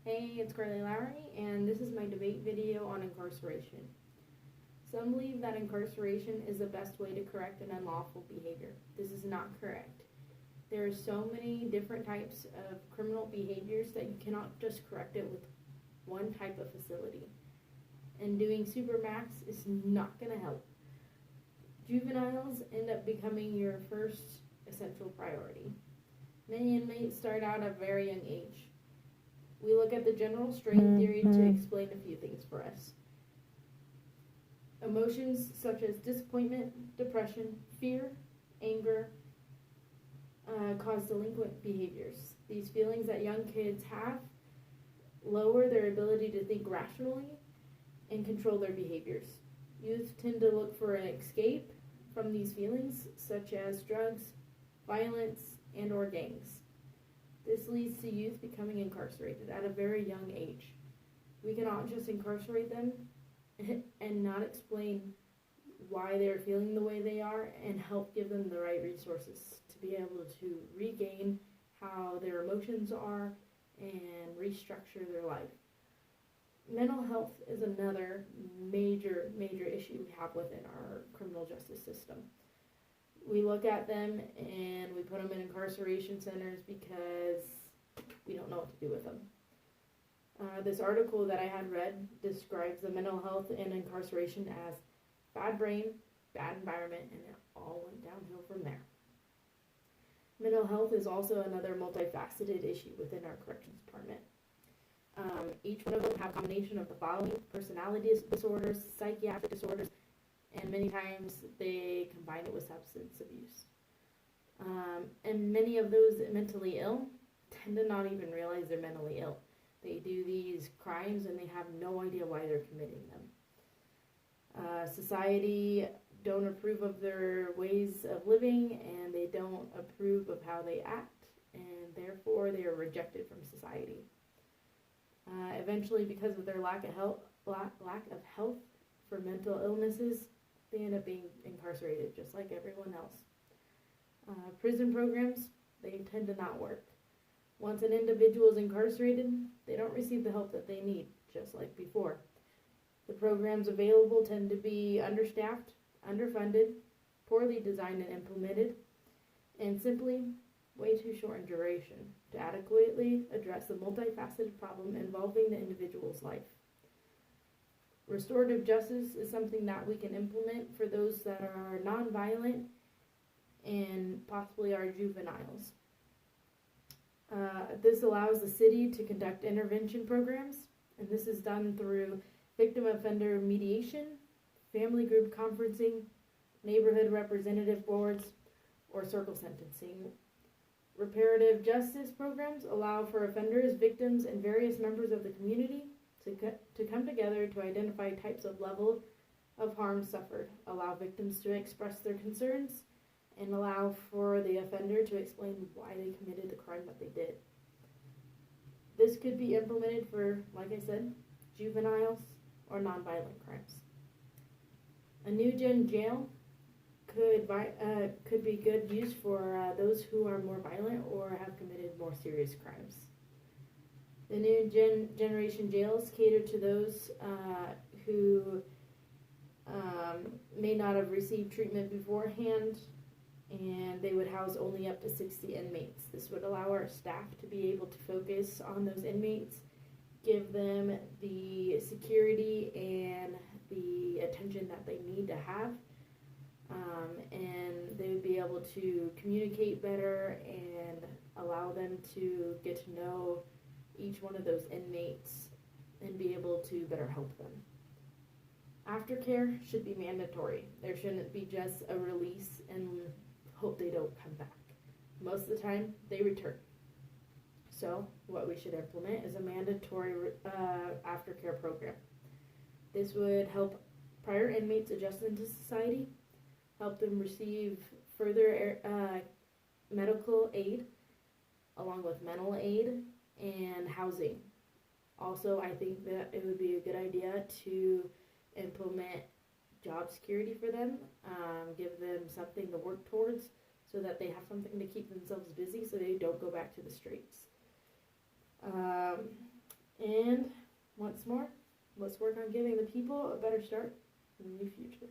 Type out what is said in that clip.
Hey, it's Carly Lowry, and this is my debate video on incarceration. Some believe that incarceration is the best way to correct an unlawful behavior. This is not correct. There are so many different types of criminal behaviors that you cannot just correct it with one type of facility. And doing supermax is not going to help. Juveniles end up becoming your first essential priority. Many inmates start out at a very young age. We look at the general strain theory to explain a few things for us. Emotions such as disappointment, depression, fear, anger cause delinquent behaviors. These feelings that young kids have lower their ability to think rationally and control their behaviors. Youth tend to look for an escape from these feelings, such as drugs, violence, and or gangs. This leads to youth becoming incarcerated at a very young age. We cannot just incarcerate them and not explain why they're feeling the way they are and help give them the right resources to be able to regain how their emotions are and restructure their life. Mental health is another major issue we have within our criminal justice system. We look at them and we put them in incarceration centers because we don't know what to do with them. This article that I had read describes the mental health and incarceration as bad brain, bad environment, and it all went downhill from there. Mental health is also another multifaceted issue within our corrections department. Each one of them have a combination of the following: personality disorders, psychiatric disorders, and many times they combine it with substance abuse. And many of those mentally ill tend to not even realize they're mentally ill. They do these crimes and they have no idea why they're committing them. Society don't approve of their ways of living, and they don't approve of how they act, and therefore they are rejected from society. Eventually, because of their lack of health for mental illnesses, they end up being incarcerated just like everyone else. Prison programs, they tend to not work. Once an individual is incarcerated, they don't receive the help that they need, just like before. The programs available tend to be understaffed, underfunded, poorly designed and implemented, and simply way too short in duration to adequately address the multifaceted problem involving the individual's life. Restorative justice is something that we can implement for those that are nonviolent and possibly our juveniles. This allows the city to conduct intervention programs, and this is done through victim offender mediation, family group conferencing, neighborhood representative boards, or circle sentencing. Reparative justice programs allow for offenders, victims, and various members of the community to come together to identify types of level of harm suffered, allow victims to express their concerns, and allow for the offender to explain why they committed the crime that they did. This could be implemented for, like I said, juveniles or nonviolent crimes. A new gen jail could be good use for those who are more violent or have committed more serious crimes. The new generation jails cater to those who may not have received treatment beforehand, and they would house only up to 60 inmates. This would allow our staff to be able to focus on those inmates, give them the security and the attention that they need to have, and they would be able to communicate better and allow them to get to know each one of those inmates and be able to better help them. Aftercare should be mandatory. There shouldn't be just a release and hope they don't come back. Most of the time, they return. So, what we should implement is a mandatory aftercare program. This would help prior inmates adjust into society, help them receive further medical aid, along with mental aid and housing. Also, I think that it would be a good idea to implement job security for them, give them something to work towards so that they have something to keep themselves busy so they don't go back to the streets. once more, let's work on giving the people a better start in the new future.